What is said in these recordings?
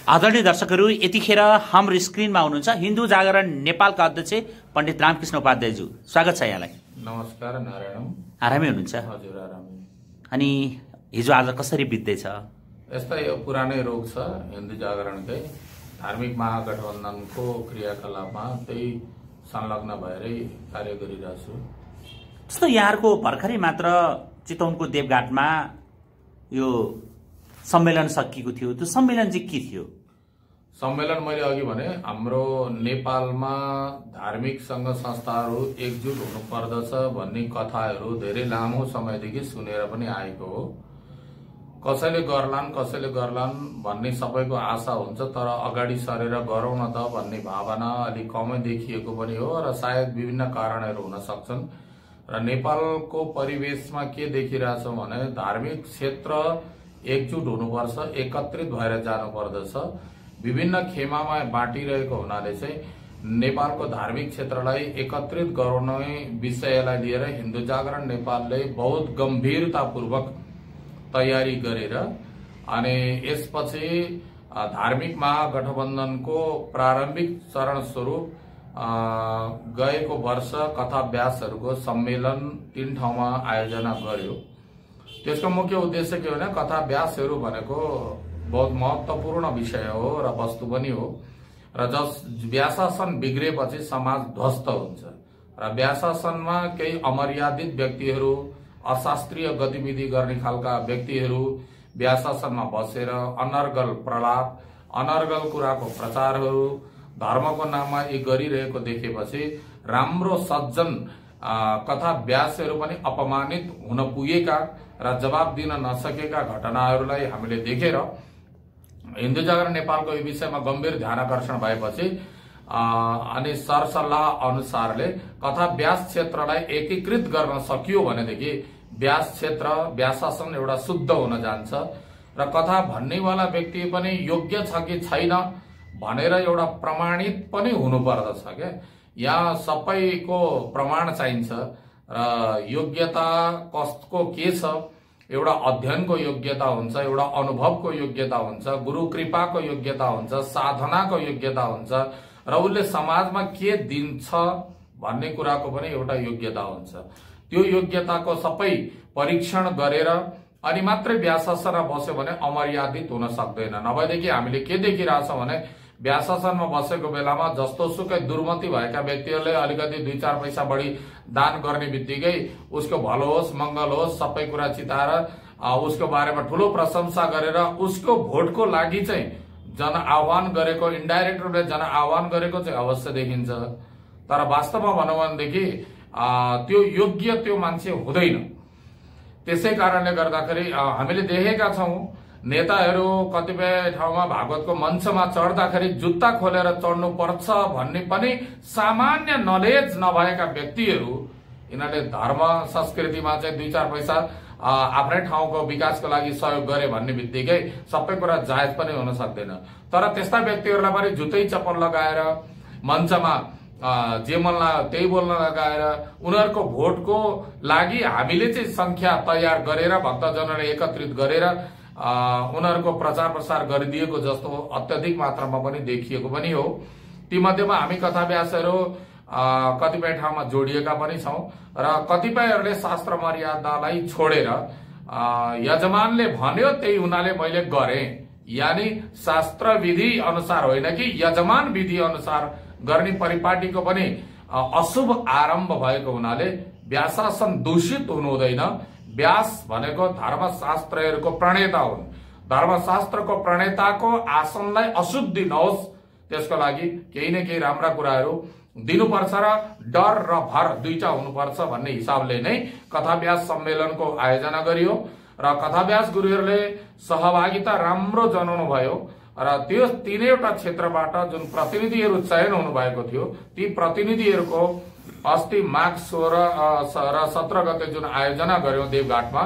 आदरणीय दर्शकहरू, यतिखेर हाम्रो स्क्रिनमा हुनुहुन्छ हिन्दू जागरण नेपालका अध्यक्ष पण्डित रामकृष्ण उपाध्यायज्यू। स्वागत छ यहाँलाई। नमस्कार। नारायण। आरामै हुनुहुन्छ? हजुर, आरामै। अनि हिजो आज कसरी बित्दैछ? यस्तै यो पुरानै रोग छ हिन्दू जागरणकै। धार्मिक महागठबन्धनको क्रियाकलापमा त्यही संलग्न भएरै कार्य गरिरहेको छु। जस्तो यहाँहरूको भर्खरै मात्र चितवनको देवघाटमा यो सम्मेलन सकिएको थियो। त्यो सम्मेलन चाहिँ के थियो? सम्मेलन मैले अघि भने हाम्रो नेपालमा धार्मिक संघ संस्थाहरू एकजुट हुनुपर्दछ भन्ने कथाहरू धेरै लामो समयदेखि सुनेर पनि आएको हो। कसैले गर्लान् भन्ने सबैको आशा हुन्छ, तर अगाडि सरेर गरौँ न त भन्ने भावना अलिक कमै देखिएको पनि हो र सायद विभिन्न कारणहरू हुन सक्छन्। र नेपालको परिवेशमा के देखिरहेछौँ भने धार्मिक क्षेत्र एकजुट हुनुपर्छ, एकत्रित भएर जानुपर्दछ। विभिन्न खेमामा बाँटिरहेको हुनाले चाहिँ नेपालको धार्मिक क्षेत्रलाई एकत्रित गराउने विषयलाई लिएर हिन्दू जागरण नेपालले बहुत गम्भीरतापूर्वक तयारी गरेर अनि यसपछि धार्मिक महागठबन्धनको प्रारम्भिक चरण स्वरूप गएको वर्ष कथाभ्यासहरूको सम्मेलन 3 ठाउँमा आयोजना गर्यो। त्यसको मुख्य उद्देश्य के भने कथाभ्यासहरू भनेको बहुत महत्वपूर्ण विषय हो र वस्तु पनि हो र जस व्याशासन बिग्रेपछि समाज ध्वस्त हुन्छ र व्याशासनमा केही अमर्यादित व्यक्तिहरू, अशास्त्रीय गतिविधि गर्ने खालका व्यक्तिहरू व्याशासनमा बसेर अनर्गल प्रलाप, अनर्गल कुराको प्रचारहरू धर्मको नाममा यी गरिरहेको देखेपछि राम्रो सज्जन कथाभ्यासहरू पनि अपमानित हुन पुगेका र जवाब दिन नसकेका घटनाहरूलाई हामीले देखेर हिन्दू जागरण नेपालको यो विषयमा गम्भीर ध्यानकर्षण भएपछि अनि सरसल्लाह अनुसारले कथाभ्यास क्षेत्रलाई एकीकृत गर्न सकियो भनेदेखि व्यास क्षेत्र, व्याशासन एउटा शुद्ध हुन जान्छ र कथा भन्नेवाला व्यक्ति पनि योग्य छ कि छैन भनेर एउटा प्रमाणित पनि हुनुपर्दछ क्या। यहाँ सबैको प्रमाण चाहिन्छ र योग्यता कसको के छ। एउटा अध्ययनको योग्यता हुन्छ, एउटा अनुभवको योग्यता हुन्छ, गुरु कृपाको योग्यता हुन्छ, साधनाको योग्यता हुन्छ र उसले समाजमा के दिन्छ भन्ने कुराको पनि एउटा योग्यता हुन्छ। त्यो योग्यताको सबै परीक्षण गरेर अनि मात्रै व्याशासनमा बस्यो भने अमर्यादित हुन सक्दैन। नभएदेखि हामीले के देखिरहेछौँ भने व्याशासनमा बसेको बेलामा जस्तो सुकै दुर्मति भएका व्यक्तिहरूले अलिकति 2-4 पैसा बढी दान गर्ने बित्तिकै उसको भलो होस् मंगल होस् सबै कुरा चिताएर उसको बारेमा ठूलो प्रशंसा गरेर उसको भोटको लागि चाहिँ जन आह्वान गरेको, इन्डाइरेक्ट रूपले जन आह्वान गरेको चाहिँ अवश्य देखिन्छ। तर वास्तवमा भनौँ भनेदेखि त्यो योग्य त्यो मान्छे हुँदैन। त्यसै कारणले गर्दाखेरि हामीले देखेका छौं नेताहरू कतिपय ठाउँमा भागवतको मञ्चमा चढ्दाखेरि जुत्ता खोलेर चढ्नु पर्छ भन्ने पनि सामान्य नलेज नभएका व्यक्तिहरू यिनीहरूले धर्म संस्कृतिमा चाहिँ 2-4 पैसा आफ्नै ठाउँको विकासको लागि सहयोग गरे भन्ने बित्तिकै सबै कुरा जायज पनि हुन सक्दैन। तर त्यस्ता व्यक्तिहरूलाई पनि जुतै चप्पल लगाएर मञ्चमा जे मन लाग्यो त्यही बोल्न लगाएर उनीहरूको भोटको लागि हामीले चाहिँ संख्या तयार गरेर भक्तजनलाई एकत्रित गरेर उनीहरूको प्रचार प्रसार गरिदिएको जस्तो अत्यधिक मात्रामा पनि देखिएको पनि हो। तीमध्येमा हामी कथाभ्यासहरू कतिपय ठाउँमा जोडिएका पनि छौं र कतिपयहरूले शास्त्र मर्यादालाई छोडेर यजमानले भन्यो त्यही हुनाले मैले गरेँ, यानी शास्त्र विधि अनुसार होइन कि यजमान विधि अनुसार गर्ने परिपाटीको पनि अशुभ आरम्भ भएको हुनाले व्याशासन दूषित हुनु हुँदैन। व्यास भनेको धर्मशास्त्रहरूको प्रणेता हुन्। धर्मशास्त्रको प्रणेताको आसनलाई अशुद्धि नहोस् त्यसको लागि केही न केही राम्रा कुराहरू दिनुपर्छ र डर र भर दुईटा हुनुपर्छ भन्ने हिसाबले नै कथाभ्यास सम्मेलनको आयोजना गरियो र कथाभ्यास गुरुहरूले सहभागिता राम्रो जनाउनु भयो र त्यो 3वटा क्षेत्रबाट जुन प्रतिनिधिहरू चयन हुनुभएको थियो ती प्रतिनिधिहरूको अस्ति माघ 16 र 17 गते जुन आयोजना गर्यो देवघाटमा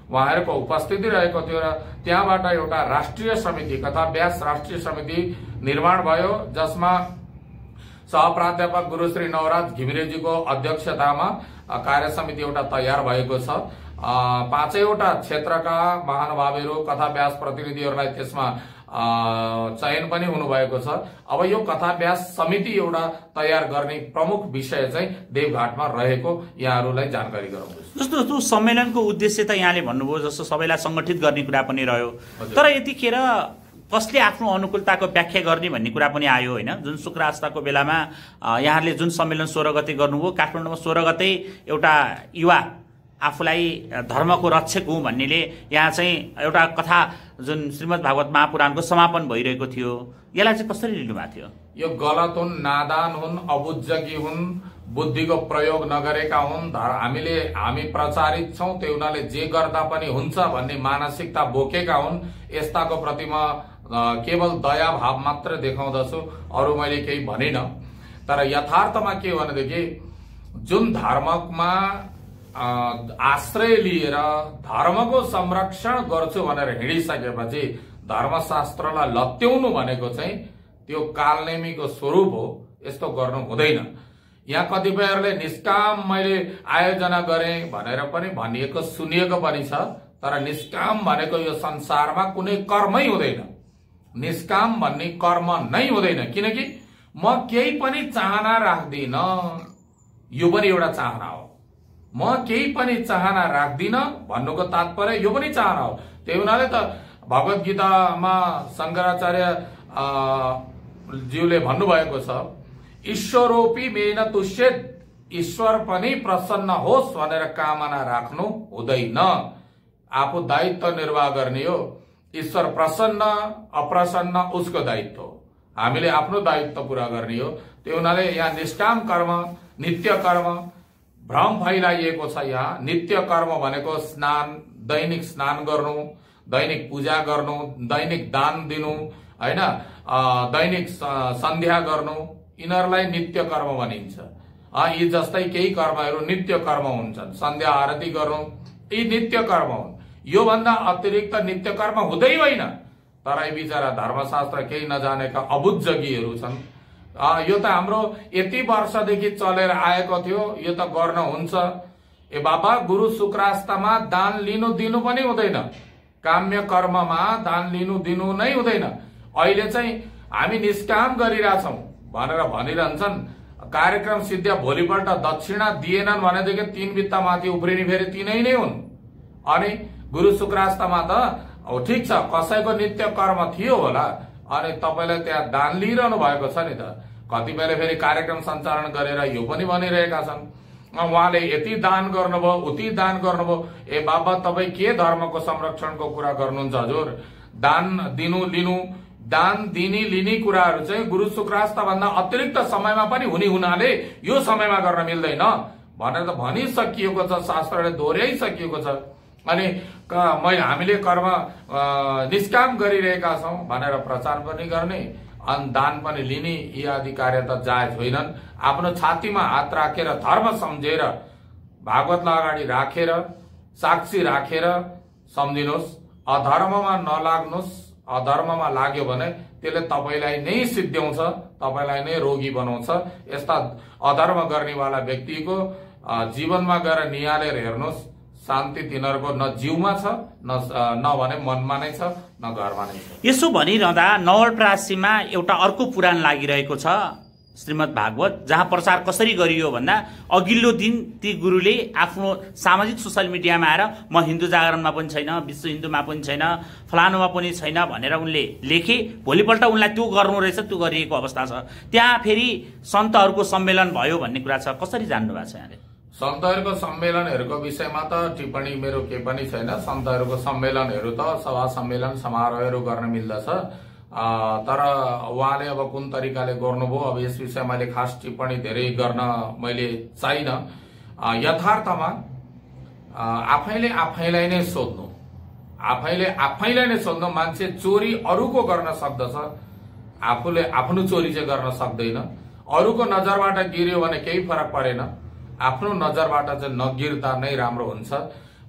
उहाँहरूको उपस्थिति रहेको थियो र त्यहाँबाट एउटा राष्ट्रिय समिति, कथाभ्यास राष्ट्रिय समिति निर्माण भयो जसमा सहप्राध्यापक गुरु श्री नवराज घिमिरेजीको अध्यक्षतामा कार्य समिति एउटा तयार भएको छ। 5वटा क्षेत्रका महानुभावहरू कथाभ्यास प्रतिनिधिहरूलाई त्यसमा चयन पनि हुनुभएको छ। अब यो कथाभ्यास समिति एउटा तयार गर्ने प्रमुख विषय चाहिँ देवघाटमा रहेको यहाँहरूलाई जानकारी गराउँदैछु। जस्तो सम्मेलनको उद्देश्य त यहाँले भन्नुभयो जस्तो सबैलाई संगठित गर्ने कुरा पनि रह्यो, तर यतिखेर कसले आफ्नो अनुकूलताको व्याख्या गर्ने भन्ने कुरा पनि आयो होइन। जुन शुक्र आस्थाको बेलामा यहाँहरूले जुन सम्मेलन 16 गते गर्नुभयो, काठमाडौँमा 16 गते एउटा युवा आफूलाई धर्मको रक्षक हुँ भन्नेले यहाँ चाहिँ एउटा कथा जुन श्रीमद् भागवत महापुराणको समापन भइरहेको थियो, यसलाई चाहिँ कसरी लिनुभएको थियो? यो गलत हुन्, नादान हुन्, अबुझकी हुन्, बुद्धिको प्रयोग नगरेका हुन्, हामी प्रचारित छौं, त्यो उनीहरूले जे गर्दा पनि हुन्छ भन्ने मानसिकता बोकेका हुन्। यस्ताको प्रति म केवल दया भाव मात्र देखाउँदछु, अरू मैले केही भनिन। तर यथार्थमा के भनेदेखि जुन धर्ममा आश्रय लिएर धर्मको संरक्षण गर्छु भनेर हिँडिसकेपछि धर्मशास्त्रलाई लत्याउनु भनेको चाहिँ त्यो कालनेमीको स्वरूप हो। यस्तो गर्नु हुँदैन। यहाँ कतिपयहरूले निष्काम मैले आयोजना गरेँ भनेर पनि भनिएको सुनिएको पनि छ, तर निष्काम भनेको यो संसारमा कुनै कर्मै हुँदैन। निष्काम भन्ने कर्म नै हुँदैन, किनकि म केही पनि चाहना राख्दिन, यो पनि एउटा चाहना हो। म केही पनि चाहना राख्दिन भन्नुको तात्पर्य यो पनि चाहना हो। त्यही हुनाले त भगवत गीतामा शंकराचार्य ज्यूले भन्नुभएको छ, ईश्वरोपि मेन तुष्येत, ईश्वर पनि प्रसन्न होस् भनेर कामना राख्नु हुँदैन। आफू दायित्व निर्वाह गर्ने हो। ईश्वर प्रसन्न अप्रसन्न उसको दायित्व हो, हामीले आफ्नो दायित्व पूरा गर्ने हो। त्यो हुनाले यहाँ निष्काम कर्म, नित्य कर्म भ्रम फैलाइएको छ। यहाँ नित्य कर्म भनेको स्नान, दैनिक स्नान गर्नु, दैनिक पूजा गर्नु, दैनिक दान दिनु हैन, दैनिक सन्ध्या गर्नु, यिनीहरूलाई नित्य कर्म भनिन्छ। यी जस्तै केही कर्महरू नित्य कर्म हुन्छन्। सन्ध्या आरती गर्नु यी नित्य कर्म हुन्। यो भन्दा अतिरिक्त नित्य कर्म हुँदै होइन। तराई बिचरा धर्मशास्त्र केही नजानेका अबुझकीहरू छन्। यो त हाम्रो यति वर्षदेखि चलेर आएको थियो, यो त गर्न हुन्छ। ए बाबा, गुरु शुक्रास्तामा दान लिनु दिनु पनि हुँदैन, काम्य कर्ममा दान लिनु दिनु नै हुँदैन। अहिले चाहिँ हामी निष्काम गरिरहेछौँ भनेर भनिरहन्छन्। कार्यक्रम सिद्ध्या भोलिपल्ट दक्षिणा दिएनन् भनेदेखि 3 बित्ता माथि उफ्रिने फेरि तिनै नै हुन्। अनि गुरु शुक्रास्तामा त ठिक छ, कसैको नित्य कर्म थियो होला, अनि तपाईँले त्यहाँ दान लिइरहनु भएको छ नि त। कतिपयले फेरि कार्यक्रम सञ्चालन गरेर यो पनि भनिरहेका छन्, उहाँले यति दान गर्नुभयो, उति दान गर्नुभयो। ए बाबा, तपाईँ के धर्मको संरक्षणको कुरा गर्नुहुन्छ हजुर? दान दिनु लिनु, दान दिने लिने कुराहरू चाहिँ गुरु शुक्रास्ता भन्दा अतिरिक्त समयमा पनि हुने हुनाले यो समयमा गर्न मिल्दैन भनेर त भनिसकिएको छ, शास्त्रले दोहोऱ्याइसकिएको छ। अनि हामीले कर्म निष्काम गरिरहेका छौं भनेर प्रचार पनि गर्ने, अनि दान पनि लिने, यी आदि कार्य त जायज होइनन्। आफ्नो छातीमा हात राखेर धर्म सम्झेर, भागवतलाई अगाडि राखेर, साक्षी राखेर सम्झिनुहोस्, अधर्ममा नलाग्नुहोस्। अधर्ममा लाग्यो भने त्यसले तपाईलाई नै सिद्ध्याउँछ, तपाईलाई नै रोगी बनाउँछ। यस्ता अधर्म गर्नेवाला व्यक्तिको जीवनमा गएर निहालेर हेर्नुहोस्, शान्ति तिनीहरूको न जीवमा छ, न भने मनमा नै छ, न घरमा नै छ। यसो भनिरहँदा नवलपरासीमा एउटा अर्को पुराण लागिरहेको छ, श्रीमद् भागवत, जहाँ प्रचार कसरी गरियो भन्दा अघिल्लो दिन ती गुरुले आफ्नो सामाजिक सोशल मिडियामा आएर म हिन्दू जागरणमा पनि छैन, विश्व हिन्दूमा पनि छैन, फलानुमा पनि छैन भनेर उनले लेखे। भोलिपल्ट उनलाई त्यो गर्नु रहेछ, त्यो गरिएको अवस्था छ। त्यहाँ फेरि सन्तहरूको सम्मेलन भयो भन्ने कुरा छ, कसरी जान्नु भएको छ यहाँले? सन्तहरूको सम्मेलनहरूको विषयमा त टिप्पणी मेरो के पनि छैन। सन्तहरूको सम्मेलनहरू त सभा सम्मेलन समारोहहरू गर्न मिल्दछ, तर उहाँले अब कुन तरिकाले गर्नुभयो, अब यस विषयमा मैले खास टिप्पणी धेरै गर्न मैले छैन। यथार्थमा आफैले आफैलाई नै सोध्नु, आफैले आफैलाई नै सोध्नु। मान्छे चोरी अरूको गर्न सक्दछ, आफूले आफ्नो चोरी चाहिँ गर्न सक्दैन। अरूको नजरबाट गिर्यो भने केही फरक परेन, आफ्नो नजरबाट चाहिँ नगिर्दा नै राम्रो हुन्छ।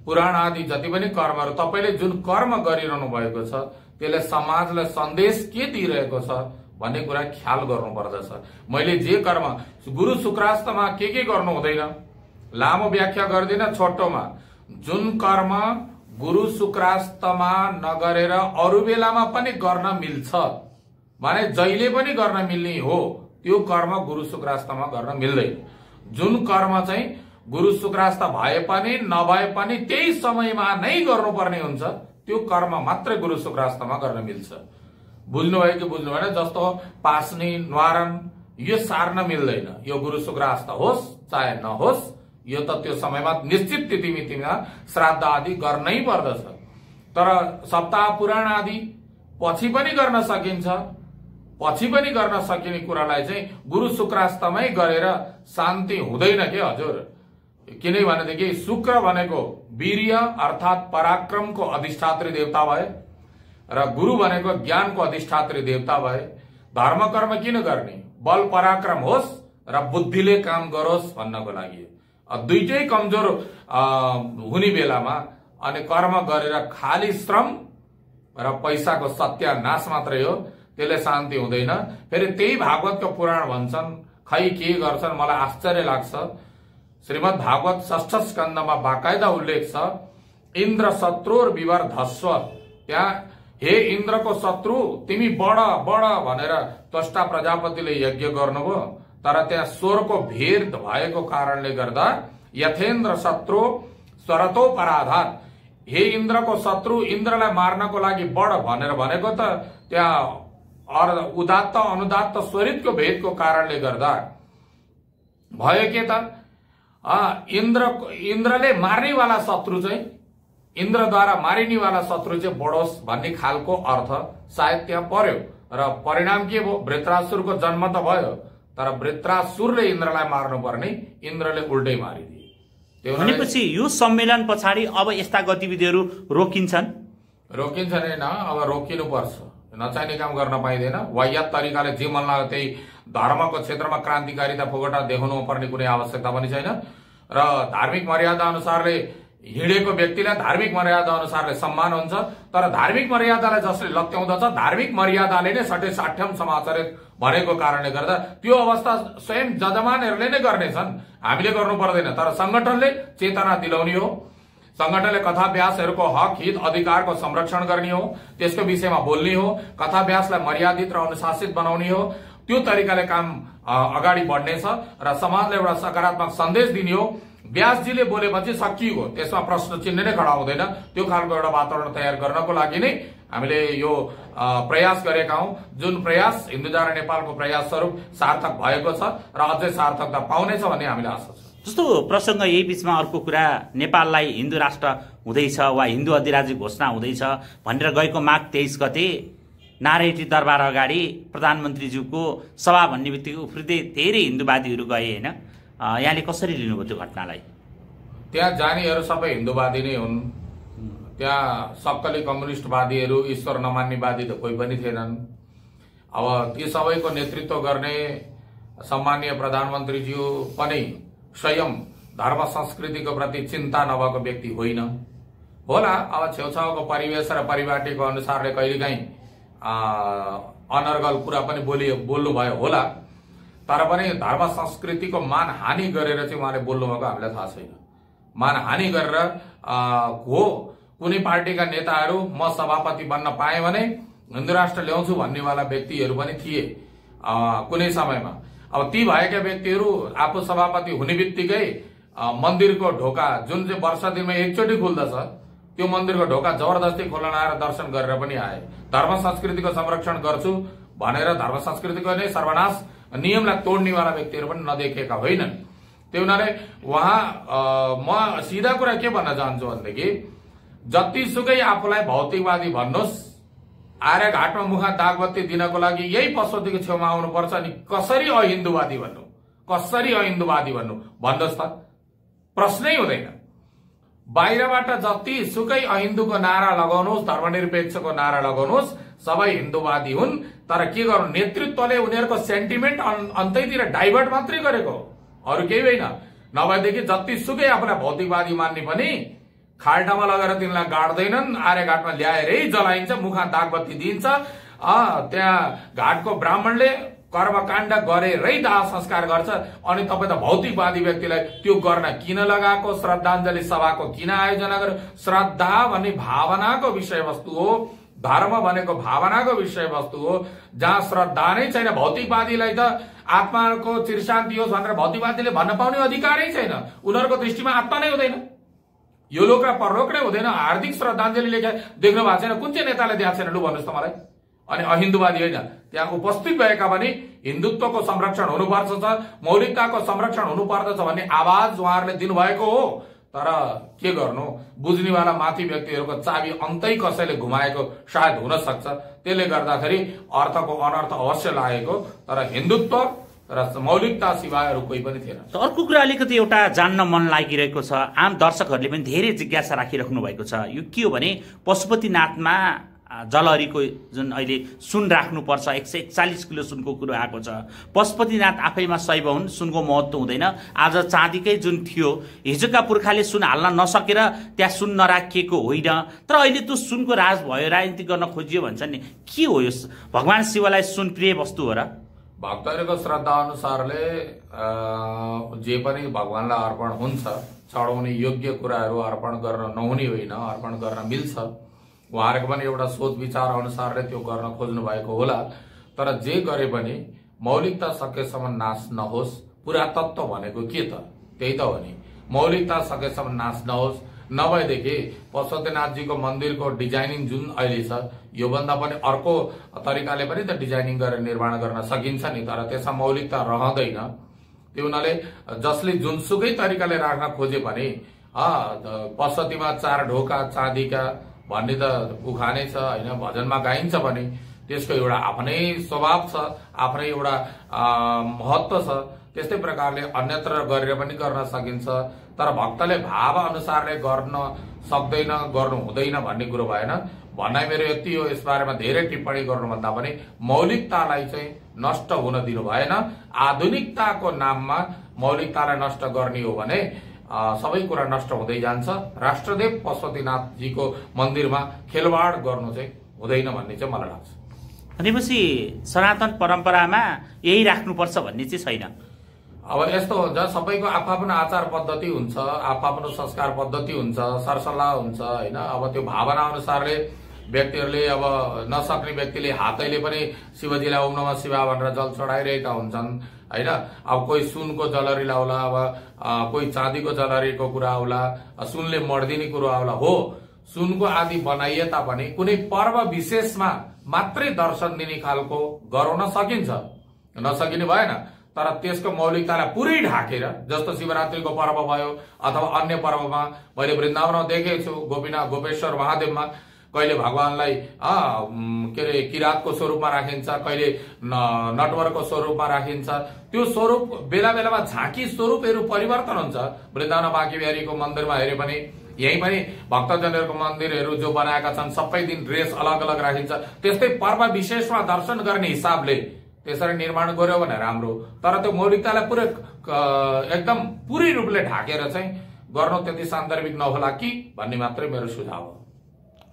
पुराण आदि जति पनि कर्महरू तपाईले जुन कर्म गरिरहनु भएको छ त्यसले समाजलाई सन्देश के दिइरहेको छ भन्ने कुरा ख्याल गर्नु पर्दछ। मैले जे कर्म गुरु शुक्रास्तामा के गर्नु हुँदैन, लामो व्याख्या गर्दिन, छोटोमा जुन कर्म गुरु शुक्रास्तमा नगरेर अरू बेलामा पनि गर्न मिल्छ भने जहिले पनि गर्न मिल्ने हो त्यो कर्म गुरु शुक्रास्तमा गर्न मिल्दैन। जुन कर्म चाहिँ गुरु शुक्रास्त भए पनि नभए पनि त्यही समयमा नै गर्नुपर्ने हुन्छ त्यो कर्म मात्रै गुरु शुक्रास्तमा गर्न मिल्छ। बुझ्नुभयो कि बुझ्नु भएन? जस्तो पास्ने न्वारन यो सार्न मिल्दैन, यो गुरु शुक्रास्त होस् चाहे नहोस्, यो त त्यो समयमा निश्चित तिथिमितिमा श्राद्ध आदि गर्नै पर्दछ। तर सप्ताह पुराण आदि पछि पनि गर्न सकिन्छ। पछि पनि गर्न सकिने कुरालाई चाहिँ गुरु शुक्रास्तमै गरेर शान्ति हुँदैन के हजुर। किनभनेदेखि शुक्र भनेको वीर्य अर्थात पराक्रमको अधिष्ठात्री देवता भए र गुरु भनेको ज्ञानको अधिष्ठात्री देवता भए। धर्म कर्म किन गर्ने? बल पराक्रम होस् र बुद्धिले काम गरोस् भन्नको लागि। दुईटै कमजोर हुने बेलामा अनि कर्म गरेर खाली श्रम र पैसाको सत्यानाश मात्रै हो, त्यसले शान्ति हुँदैन। फेरि त्यही भागवतको पुराण भन्छन्, खै के गर्छन् मलाई आश्चर्य लाग्छ। श्रीमद् भागवत षष्ठ स्कन्धमा बाकायदा उल्लेख छ, इन्द्र शत्रुर विवर्धस्व। त्यहाँ हे इन्द्रको शत्रु तिमी बढ बढ भनेर त्वष्टा प्रजापतिले यज्ञ गर्नुभयो, तर त्यहाँ स्वरको भेद भएको कारणले गर्दा यथेन्द्र शत्रु स्वरतो पराधात, हे इन्द्रको शत्रु इन्द्रलाई मार्नको लागि बढ भनेर भनेको त त्यहाँ उदात्त अनुदात्त स्वरितको भेदको कारणले गर्दा भयो के त इन्द्रले मार्नेवाला शत्रु चाहिँ इन्द्रद्वारा मारिनेवाला शत्रु चाहिँ बढोस् भन्ने खालको अर्थ सायद त्यहाँ पर्यो र परिणाम के भयो? वृत्रासुरको जन्म त भयो, तर वृत्रासुरले इन्द्रलाई मार्नुपर्ने इन्द्रले उल्टै मारिदिए। भनेपछि यो सम्मेलन पछाडि अब यस्ता गतिविधिहरू रोकिन्छन् होइन, अब रोकिनुपर्छ। नचाहिने काम गर्न पाइँदैन। वाह्यात तरिकाले जे मन लाग्यो त्यही धर्मको क्षेत्रमा क्रान्तिकारिता फोगटा देखाउनु पर्ने कुनै आवश्यकता पनि छैन र धार्मिक मर्यादा अनुसारले हिँडेको व्यक्तिलाई धार्मिक मर्यादा अनुसारले सम्मान हुन्छ। तर धार्मिक मर्यादालाई जसले लत्याउँदछ धार्मिक मर्यादाले नै सटे साठ्यम समाचरित भनेको कारणले गर्दा त्यो अवस्था स्वयं जजमानहरूले नै गर्नेछन्, हामीले गर्नु पर्दैन। तर संगठनले चेतना दिलाउने हो, संगठनले कथाभ्यासहरूको हक हित अधिकारको संरक्षण गर्ने हो, त्यसको विषयमा बोल्ने हो, कथाभ्यासलाई मर्यादित र अनुशासित बनाउने हो। त्यो तरिकाले काम अगाडि बढ्नेछ र समाजलाई एउटा सकारात्मक सन्देश दिने हो। व्यासजीले बोलेपछि सकियो, त्यसमा प्रश्न चिन्ह नै खडा हुँदैन। त्यो खालको एउटा वातावरण तयार गर्नको लागि नै हामीले यो प्रयास गरेका हौं। जुन प्रयास हिन्दू जारा नेपालको प्रयास स्वरूप सार्थक भएको छ र अझै सार्थकता पाउनेछ भन्ने हामीले आशा छ। जस्तो प्रसंग यही बीचमा अर्को कुरा, नेपाललाई हिन्दू राष्ट्र हुँदैछ वा हिन्दू अधिराज्य घोषणा हुँदैछ भनेर गएको माघ 23 गते नारायणी दरबार अगाडि प्रधानमन्त्रीज्यूको सभा भन्ने बित्तिकै उफ्रिँदै धेरै हिन्दूवादीहरू गए होइन। यहाँले कसरी लिनुभयो त्यो घटनालाई? त्यहाँ जानेहरू सबै हिन्दूवादी नै हुन्। त्यहाँ सक्कली कम्युनिस्टवादीहरू, ईश्वर नमान्नेवादी त कोही पनि थिएनन्। अब ती सबैको नेतृत्व गर्ने सम्माननीय प्रधानमन्त्रीज्यू पनि स्वयं धर्म संस्कृतिको प्रति चिन्ता नभएको व्यक्ति होइन होला। अब छेउछाउको परिवेश र परिपाटीको अनुसारले कहिलेकाहीँ अनर्गल कुरा पनि बोल्नुभयो होला, तर पनि धर्म संस्कृतिको मानहानि गरेर चाहिँ उहाँले बोल्नुभएको हामीलाई थाहा छैन। मानहानि गरेर हो कुनै पार्टीका नेताहरू म सभापति बन्न पाएँ भने हिन्दू राष्ट्र ल्याउँछु भन्नेवाला व्यक्तिहरू पनि थिए कुनै समयमा। अब ती भएका व्यक्तिहरू आफू सभापति हुने बित्तिकै मन्दिरको ढोका जुन चाहिँ वर्ष दिनमा एकचोटि खुल्दछ त्यो मन्दिरको ढोका जबरजस्ती खोल्न आएर दर्शन गरेर पनि आए। धर्म संस्कृतिको संरक्षण गर्छु भनेर धर्म संस्कृतिको नै सर्वनाश नियमलाई तोड्नेवाला व्यक्तिहरू पनि नदेखेका होइनन्। त्यो हुनाले उहाँ म सिधा कुरा के भन्न चाहन्छु भनेदेखि जतिसुकै आफूलाई भौतिकवादी भन्नुहोस्, आर्यघाटमा मुखा दागबत्ती दिनको लागि यही पशुपतिको छेउमा आउनुपर्छ अनि कसरी अहिन्दुवादी भन्नु, कसरी अहिन्दुवादी भन्नुहोस् त, प्रश्नै हुँदैन। बाहिरबाट जतिसुकै अहिन्दुको नारा लगाउनुहोस्, धर्मनिरपेक्षको नारा लगाउनुहोस्, सबै हिन्दुवादी हुन्। तर के गर्नु, नेतृत्वले उनीहरूको सेन्टिमेन्ट अन्तैतिर डाइभर्ट मात्रै गरेको, अरू केही होइन। नभएदेखि जतिसुकै आफूलाई भौतिकवादी मान्ने पनि खाल्टामा लगेर तिनलाई गाड्दैनन्, आर्यघाटमा ल्याएरै जलाइन्छ, मुखमा दागबत्ती दिइन्छ। त्यहाँ घाटको ब्राह्मणले कर्मकाण्ड गरेरै दाह संस्कार गर्छ। अनि तपाईँ त भौतिकवादी व्यक्तिलाई त्यो गर्न किन लगाएको, श्रद्धाञ्जली सभाको किन आयोजना गर्यो? श्रद्धा भन्ने भावनाको विषयवस्तु हो, धर्म भनेको भावनाको विषयवस्तु हो। जहाँ श्रद्धा नै छैन, भौतिकवादीलाई त आत्माको चिरशान्ति होस् भनेर भौतिकवादीले भन्न पाउने अधिकारै छैन। उनीहरूको दृष्टिमा आत्मा नै हुँदैन, यो लोक र परलोक नै हुँदैन। हार्दिक श्रद्धाञ्जली लेखे देख्नु भएको छैन? कुन चाहिँ नेताले दिएको छैन लु भन्नुहोस् त मलाई। अनि अहिन्दुवादी होइन, त्यहाँ उपस्थित भएका पनि हिन्दुत्वको संरक्षण हुनुपर्छ, मौलिकताको संरक्षण हुनुपर्दछ भन्ने आवाज उहाँहरूले दिनुभएको हो। तर के गर्नु, बुझ्नेवाला माथि व्यक्तिहरूको चाबी अन्तै कसैले घुमाएको सायद हुन सक्छ। त्यसले गर्दाखेरि अर्थको अनर्थ अवश्य लागेको, तर हिन्दुत्व र मौलिकता सिवाय अरू कोही पनि थिएन। अर्को कुरा अलिकति एउटा जान्न मन लागिरहेको छ, आम दर्शकहरूले पनि धेरै जिज्ञासा राखिराख्नु भएको छ। यो के हो भने पशुपतिनाथमा जलहरीको जुन अहिले सुन राख्नुपर्छ 141 किलो सुनको कुरो आएको छ। पशुपतिनाथ आफैमा शैव हुन्, सुनको महत्त्व हुँदैन। आज चाँदीकै जुन थियो, हिजोका पुर्खाले सुन हाल्न नसकेर त्यहाँ सुन नराखिएको होइन, तर अहिले त्यो सुनको राज भयो, राजनीति गर्न खोजियो भन्छ नि। के हो यो? भगवान शिवलाई सुन प्रिय वस्तु हो र? भक्तहरूको श्रद्धा अनुसारले जे पनि भगवानलाई अर्पण हुन्छ, चढाउने योग्य कुराहरू अर्पण गर्न नहुने होइन, अर्पण गर्न मिल्छ। उहाँहरूको पनि एउटा सोच विचार अनुसारले त्यो गर्न खोज्नु भएको होला। तर जे गरे पनि मौलिकता सकेसम्म नाश नहोस्। पुरातत्व भनेको के त? त्यही त हो नि, मौलिकता सकेसम्म नाश नहोस्। नभएदेखि पशुपतिनाथजीको मन्दिरको डिजाइनिङ जुन अहिले छ, योभन्दा पनि अर्को तरिकाले पनि त डिजाइनिङ गरेर निर्माण गर्न सकिन्छ नि, तर त्यसमा मौलिकता रहँदैन। त्यो हुनाले जसले जुनसुकै तरिकाले राख्न खोजे पनि पशुपतिमा 4 ढोका चाँदीका भन्ने त उखानै छ होइन, भजनमा गाइन्छ भने त्यसको एउटा आफ्नै स्वभाव छ, आफ्नै एउटा महत्त्व छ। त्यस्तै प्रकारले अन्यत्र गरेर पनि गर्न सकिन्छ, तर भक्तले भाव अनुसारले गर्न सक्दैन, गर्नु हुँदैन भन्ने कुरो भएन। भनाइ मेरो यति हो, यसबारेमा धेरै टिप्पणी गर्नुभन्दा पनि मौलिकतालाई चाहिँ नष्ट हुन दिनु भएन। आधुनिकताको नाममा मौलिकतालाई नष्ट गर्ने हो भने सबै कुरा नष्ट हुँदै जान्छ। राष्ट्रदेव पशुपतिनाथजीको मन्दिरमा खेलवाड गर्नु चाहिँ हुँदैन भन्ने चाहिँ मलाई लाग्छ। भनेपछि सनातन परम्परामा यही राख्नुपर्छ भन्ने चाहिँ छैन। अब यस्तो हुन्छ, सबैको आफ्नो आचार पद्धति हुन्छ, आफ्नो संस्कार पद्धति हुन्छ, सरसल्लाह हुन्छ होइन। अब त्यो भावना अनुसारले व्यक्तिहरूले, अब नसक्ने व्यक्तिले हातैले पनि शिवजीलाई ओम नमः शिवाय भनेर जल चढाइरहेका हुन्छन् होइन। अब कोही सुनको जलहरी लाउला, अब कोही चाँदीको जलहरीको कुरा आउला, सुनले मर्दिने कुरो आउला। हो, सुनको आदि बनाइए तापनि कुनै पर्व विशेषमा मात्रै दर्शन दिने खालको गराउन सकिन्छ, नसकिने भएन। तर त्यसको मौलिकतालाई पुरै ढाकेर, जस्तो शिवरात्रिको पर्व भयो अथवा अन्य पर्वमा मैले वृन्दावनमा देखेको छु, गोपेश्वर महादेवमा कहिले भगवानलाई के अरे किरातको स्वरूपमा राखिन्छ, कहिले नटवरको स्वरूपमा राखिन्छ। त्यो स्वरूप बेला बेलामा झाँकी स्वरूपहरू परिवर्तन हुन्छ। वृन्दावन बाँकी बिहारीको मन्दिरमा हेरे पनि, यही पनि भक्तजनहरूको मन्दिरहरू जो बनाएका छन् सबै दिन ड्रेस अलग अलग राखिन्छ। त्यस्तै पर्व विशेषमा दर्शन गर्ने हिसाबले त्यसरी निर्माण गर्यो भने राम्रो। तर त्यो मौलिकतालाई एकदम पुरै रूपले ढाकेर चाहिँ गर्नु त्यति सान्दर्भिक नहोला कि भन्ने मात्रै मेरो सुझाव हो।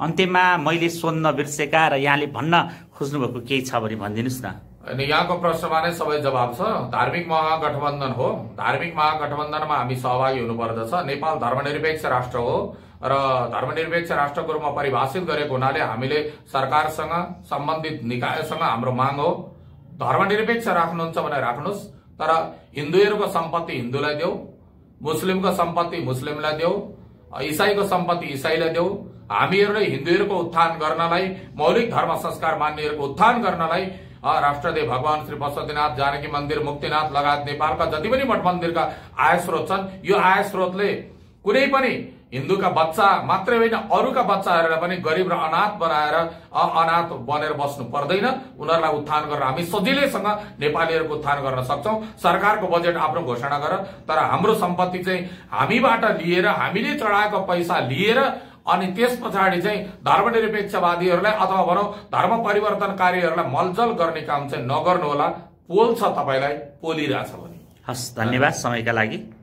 अन्त्यमा मैले सोध्न बिर्सेका र यहाँले भन्न खोज्नुभएको केही छ भने भनिदिनुहोस् न। अनि यहाँको प्रश्नमा नै सबै जवाब छ। धार्मिक महागठबन्धन हो, धार्मिक महागठबन्धनमा हामी सहभागी हुनुपर्दछ। नेपाल धर्मनिरपेक्ष राष्ट्र हो र धर्मनिरपेक्ष राष्ट्रको रूपमा परिभाषित गरेको हुनाले हामीले सरकारसँग, सम्बन्धित निकायसँग हाम्रो माग हो, धर्मनिरपेक्ष राख्नुहुन्छ भने राख्नुहोस्, तर हिन्दूहरूको सम्पत्ति हिन्दूलाई देऊ, मुस्लिमको सम्पत्ति मुस्लिमलाई देऊ, इसाईको सम्पत्ति इसाईलाई देऊ। हामीहरूले हिन्दूहरूको उत्थान गर्नलाई, मौलिक धर्म संस्कार मान्नेहरूको उत्थान गर्नलाई राष्ट्रदेव भगवान श्री पशुपतिनाथ, जानकी मन्दिर, मुक्तिनाथ लगायत नेपालका जति पनि मठ मन्दिरका आय स्रोत छन्, यो आय स्रोतले कुनै पनि हिन्दूका बच्चा मात्रै होइन अरूका बच्चाहरूलाई पनि गरिब र अनाथ बनाएर अनाथ बनेर बस्नु पर्दैन। उनीहरूलाई उत्थान गरेर हामी सजिलैसँग नेपालीहरूको उत्थान गर्न सक्छौं। सरकारको बजेट आफ्नो घोषणा गर, तर हाम्रो सम्पत्ति चाहिँ हामीबाट लिएर, हामीले चढाएको पैसा लिएर अनि त्यस पछाडि चाहिँ धर्मनिरपेक्षवादीहरूलाई अथवा भनौं धर्म परिवर्तनकारीहरूलाई मलजल गर्ने काम चाहिँ नगर्नु होला। पोल छ, तपाईलाई पोलिरहेछ भने। हस्, धन्यवाद समयका लागि।